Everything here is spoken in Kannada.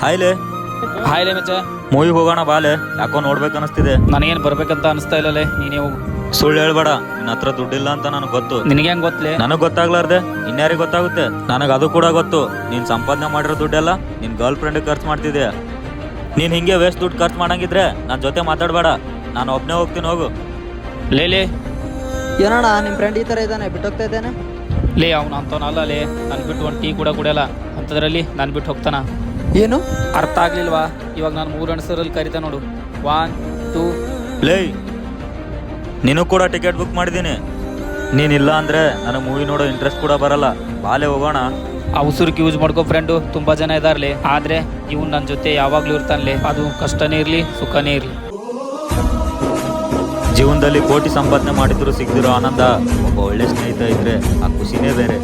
ಹಾಯ್ಲೆ ಹಾಯ್ಲೆ ಮಚ್ಚ. ಮೂವಿಗೆ ಹೋಗೋಣ ಬಾಲೆ. ಯಾಕೋ ನೋಡ್ಬೇಕು ಅನಿಸ್ತಿದೆ. ನನಗೇನು ಬರ್ಬೇಕಂತ ಅನಿಸ್ತಾ ಇಲ್ಲಲೇ, ನೀನೇ ಹೋಗು. ಸುಳ್ಳು ಹೇಳ್ಬೇಡ, ನಿನ್ನ ಹತ್ರ ದುಡ್ಡಿಲ್ಲ ಅಂತ ನನಗೆ ಗೊತ್ತು. ನಿನಗೆ ಹೆಂಗ್ ಗೊತ್ತಲೇ? ನನಗೆ ಗೊತ್ತಾಗ್ಲಾರ್ದೆ ಇನ್ಯಾರಿಗೆ ಗೊತ್ತಾಗುತ್ತೆ? ನನಗೆ ಅದು ಕೂಡ ಗೊತ್ತು. ನೀನು ಸಂಪಾದನೆ ಮಾಡಿರೋ ದುಡ್ಡೆಲ್ಲ ನಿನ್ನ ಗರ್ಲ್ ಫ್ರೆಂಡಿಗೆ ಖರ್ಚು ಮಾಡ್ತಿದ್ಯಾ. ನೀನು ಹಿಂಗೆ ವೇಸ್ಟ್ ದುಡ್ಡು ಖರ್ಚು ಮಾಡಂಗಿದ್ರೆ ನನ್ನ ಜೊತೆ ಮಾತಾಡಬೇಡ, ನಾನು ಒಬ್ಬನೇ ಹೋಗ್ತೀನಿ, ಹೋಗು. ಲೇ ಏನಣ್ಣ ನಿಮ್ಮ ಫ್ರೆಂಡ್ ಈ ಥರ ಇದ್ದಾನೆ, ಬಿಟ್ಟೋಗ್ತಾ ಇದ್ದಾನೆ? ಲೇ ಅವ್ನು ಅಂತವನಲ್ಲ ಲೇ, ನಾನು ಬಿಟ್ಟು ಒಂದು ಟೀ ಕೂಡ ಕುಡಿಯಲ್ಲ ಅಂಥದ್ರಲ್ಲಿ ನಾನು ಬಿಟ್ಟು ಹೋಗ್ತಾನ. ಏನು ಅರ್ಥ ಆಗ್ಲಿಲ್ವಾ? ಇವಾಗ ನಾನು 3 ಅಣಸರಲ್ಲಿ ಕರಿತಾ ನೋಡು. 1 2. ಲೇ ನೀನು ಕೂಡ ಟಿಕೆಟ್ ಬುಕ್ ಮಾಡಿದ್ದೀನಿ. ನೀನಿಲ್ಲ ಅಂದರೆ ನನಗೆ ಮೂವಿ ನೋಡೋ ಇಂಟ್ರೆಸ್ಟ್ ಕೂಡ ಬರಲ್ಲ. ಬಾಲೆ ಹೋಗೋಣ. ಅವಸರಕ್ಕೆ ಯೂಸ್ ಮಾಡ್ಕೋ ಫ್ರೆಂಡು, ತುಂಬ ಜನ ಇದಾರ್ಲಿ. ಆದರೆ ಇವ್ನು ನನ್ನ ಜೊತೆ ಯಾವಾಗಲೂ ಇರ್ತಾನಲೇ, ಅದು ಕಷ್ಟನೇ ಇರಲಿ ಸುಖನೇ ಇರಲಿ. ಜೀವನದಲ್ಲಿ ಕೋಟಿ ಸಂಪಾದನೆ ಮಾಡಿದ್ರು ಸಿಗದಿರೋ ಆನಂದ ಒಬ್ಬ ಒಳ್ಳೆ ಸ್ನೇಹಿತ ಇದ್ರೆ ಆ ಖುಷಿನೇ ಬೇರೆ.